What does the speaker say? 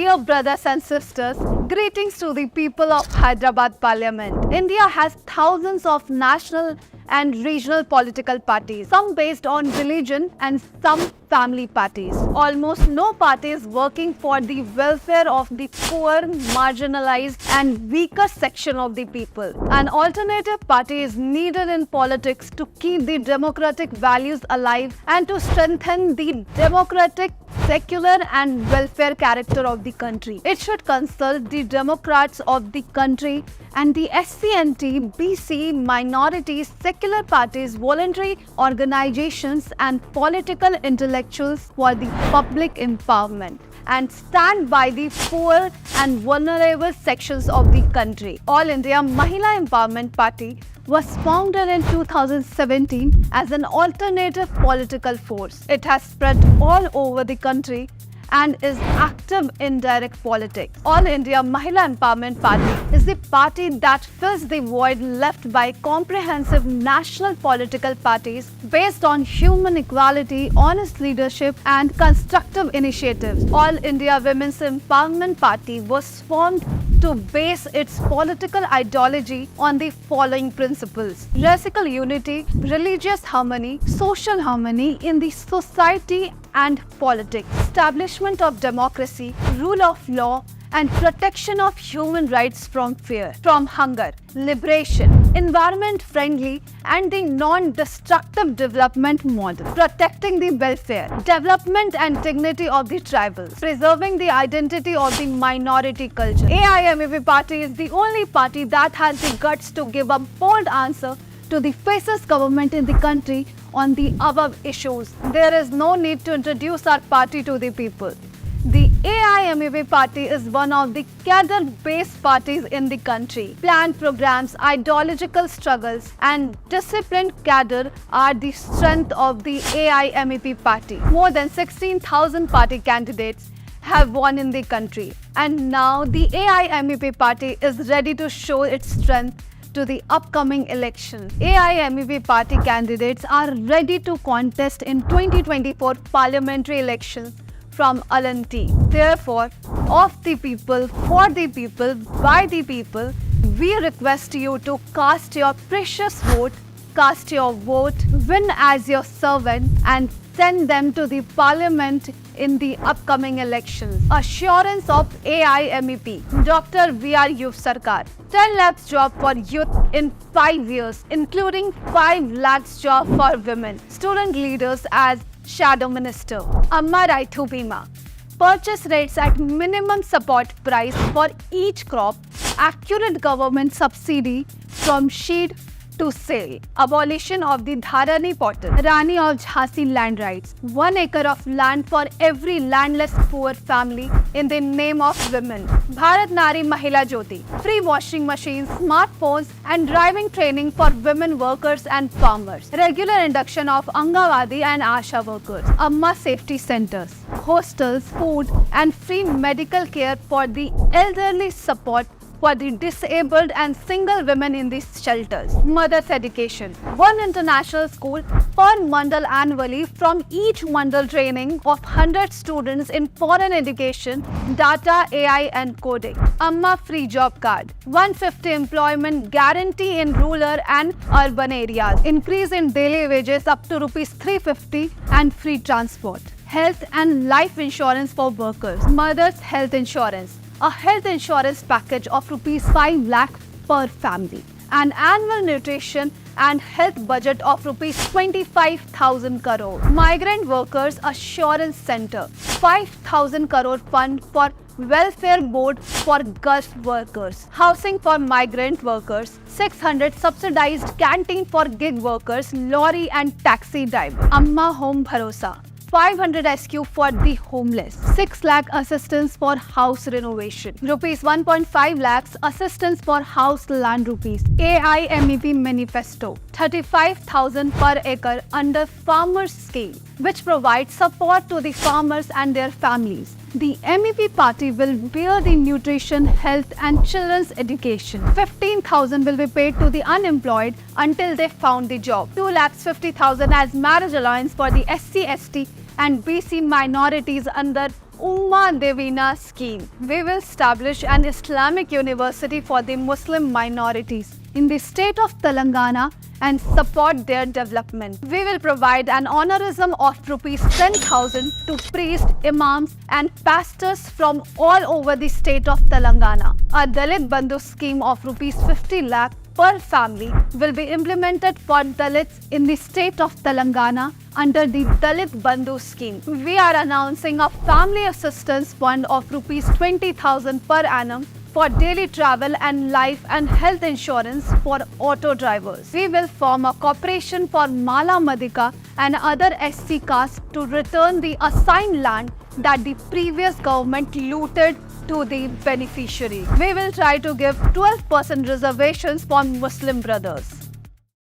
Dear brothers and sisters, greetings to the people of Hyderabad Parliament. India has thousands of national and regional political parties, some based on religion and some family parties. Almost no party is working for the welfare of the poor, marginalized and weaker section of the people. An alternative party is needed in politics to keep the democratic values alive and to strengthen the democratic, secular and welfare character of the country. It should consult the Democrats of the country and the SC&T, BC, minorities, secular parties, voluntary organizations and political intellectuals for the public empowerment and stand by the poor and vulnerable sections of the country. All India Mahila Empowerment Party was founded in 2017 as an alternative political force. It has spread all over the country and is active in direct politics. All India Mahila Empowerment Party is the party that fills the void left by comprehensive national political parties based on human equality, honest leadership and constructive initiatives. All India Women's Empowerment Party was formed to base its political ideology on the following principles: racial unity, religious harmony, social harmony in the society and politics, establishment of democracy, rule of law, and protection of human rights from fear, from hunger, liberation, environment-friendly and the non-destructive development model, protecting the welfare, development and dignity of the tribals, preserving the identity of the minority culture. AIMAP party is the only party that has the guts to give a bold answer to the fascist government in the country on the above issues. There is no need to introduce our party to the people. The AIMAP party is one of the cadre-based parties in the country. Planned programs, ideological struggles and disciplined cadre are the strength of the AIMAP party. More than 16,000 party candidates have won in the country, and now the AIMAP party is ready to show its strength to the upcoming elections. AIMAP party candidates are ready to contest in 2024 parliamentary elections from Alanti. Therefore, of the people, for the people, by the people, we request you to cast your precious vote, cast your vote, win as your servant and send them to the parliament in the upcoming elections. Assurance of AIMAP, Dr. VR Youth Sarkar. 10 lakhs job for youth in 5 years, including 5 lakhs job for women. Student leaders as Shadow Minister. Amma Raithu Bima. Purchase rates at minimum support price for each crop. Accurate government subsidy from seed to sale. Abolition of the Dharani portal. Rani of Jhansi land rights. 1 acre of land for every landless poor family in the name of women. Bharat Nari Mahila Jyoti. Free washing machines, smartphones and driving training for women workers and farmers. Regular induction of Angawadi and Asha workers. Amma safety centers. Hostels, food and free medical care for the elderly, support for the disabled and single women in these shelters. Mother's education. 1 international school per mandal annually, from each mandal training of 100 students in foreign education, data, AI and coding. Amma free job card. 150 employment guarantee in rural and urban areas. Increase in daily wages up to rupees 350 and free transport. Health and life insurance for workers. Mother's health insurance. A health insurance package of rupees 5 lakh per family. An annual nutrition and health budget of rupees 25,000 crore. Migrant workers assurance center. 5,000 crore fund for welfare board for Gulf workers. Housing for migrant workers. 600 subsidized canteen for gig workers, lorry and taxi driver. Amma Home Bharosa. 500 SQ for the homeless. 6 lakh assistance for house renovation. Rupees 1.5 lakhs assistance for house land rupees. AIMAP manifesto. 35,000 per acre under farmers scheme, which provides support to the farmers and their families. The MEP party will bear the nutrition, health and children's education. 15,000 will be paid to the unemployed until they found the job. 2,50,000 as marriage allowance for the SC, ST and BC minorities under Umma Devina scheme. We will establish an Islamic university for the Muslim minorities in the state of Telangana and support their development. We will provide an honorism of rupees 10,000 to priests, imams and pastors from all over the state of Telangana. A Dalit Bandhu scheme of rupees 50 lakh per family will be implemented for Dalits in the state of Telangana under the Dalit Bandhu scheme. We are announcing a family assistance fund of rupees 20,000 per annum for daily travel and life and health insurance for auto drivers. We will form a corporation for Mala Madhika and other SC castes to return the assigned land that the previous government looted to the beneficiary. We will try to give 12% reservations for Muslim brothers.